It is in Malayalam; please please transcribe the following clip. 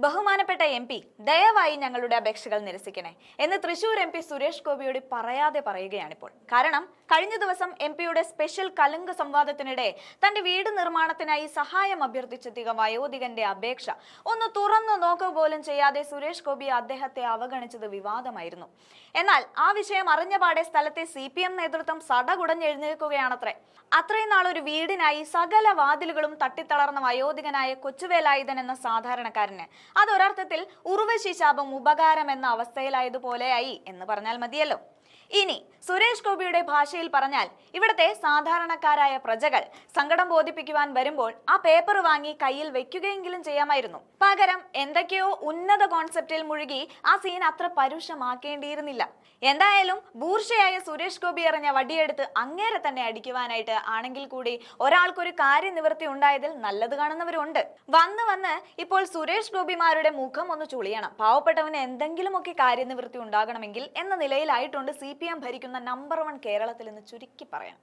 ബഹുമാനപ്പെട്ട MP, ദയവായി ഞങ്ങളുടെ അപേക്ഷകൾ നിരസിക്കണേ എന്ന് തൃശൂർ MP സുരേഷ് ഗോപിയോട് പറയാതെ പറയുകയാണിപ്പോൾ. കാരണം കഴിഞ്ഞ ദിവസം MPയുടെ സ്പെഷ്യൽ കലുങ്ക് സംവാദത്തിനിടെ തന്റെ വീട് നിർമ്മാണത്തിനായി സഹായം അഭ്യർത്ഥിച്ചെത്തിയ വയോധികന്റെ അപേക്ഷ ഒന്ന് തുറന്നു നോക്കുക പോലും ചെയ്യാതെ സുരേഷ് ഗോപി അദ്ദേഹത്തെ അവഗണിച്ചത് വിവാദമായിരുന്നു. എന്നാൽ ആ വിഷയം അറിഞ്ഞപാടെ സ്ഥലത്തെ CPM നേതൃത്വം സടകുടഞ്ഞെഴുന്നേൽക്കുകയാണത്രേ. അത്രയും നാൾ ഒരു വീടിനായി സകല വാതിലുകളും തട്ടിത്തളർന്ന വയോധികനായ കൊച്ചുവേലായുധൻ എന്ന സാധാരണക്കാരന് അതൊരർത്ഥത്തിൽ ഉർവശി ശാപം ഉപകാരം എന്ന അവസ്ഥയിലായതുപോലെയായി എന്ന് പറഞ്ഞാൽ മതിയല്ലോ. ഇനി സുരേഷ് ഗോപിയുടെ ഭാഷയിൽ പറഞ്ഞാൽ ഇവിടത്തെ സാധാരണക്കാരായ പ്രജകൾ സങ്കടം ബോധിപ്പിക്കുവാൻ വരുമ്പോൾ ആ പേപ്പർ വാങ്ങി കയ്യിൽ വെക്കുകയെങ്കിലും ചെയ്യാമായിരുന്നു. പകരം എന്തൊക്കെയോ ഉന്നത കോൺസെപ്റ്റിൽ മുഴുകി ആ സീൻ അത്ര പരുഷമാക്കേണ്ടിയിരുന്നില്ല. എന്തായാലും ബൂർഷയായ സുരേഷ് ഗോപി എറിഞ്ഞ വടിയെടുത്ത് അങ്ങേരെ തന്നെ അടിക്കുവാനായിട്ട് ആണെങ്കിൽ കൂടി ഒരാൾക്കൊരു കാര്യനിവൃത്തി ഉണ്ടായതിൽ നല്ലത് കാണുന്നവരുണ്ട്. വന്ന് ഇപ്പോൾ സുരേഷ് ഗോപിമാരുടെ മുഖം ഒന്ന് ചുളിയണം. പാവപ്പെട്ടവന് എന്തെങ്കിലുമൊക്കെ കാര്യനിവൃത്തി ഉണ്ടാകണമെങ്കിൽ എന്ന നിലയിലായിട്ടുണ്ട് CPM ഭരിക്കുന്ന നമ്പർ 1 കേരളത്തിൽ എന്ന് ചുരുക്കി പറയാം.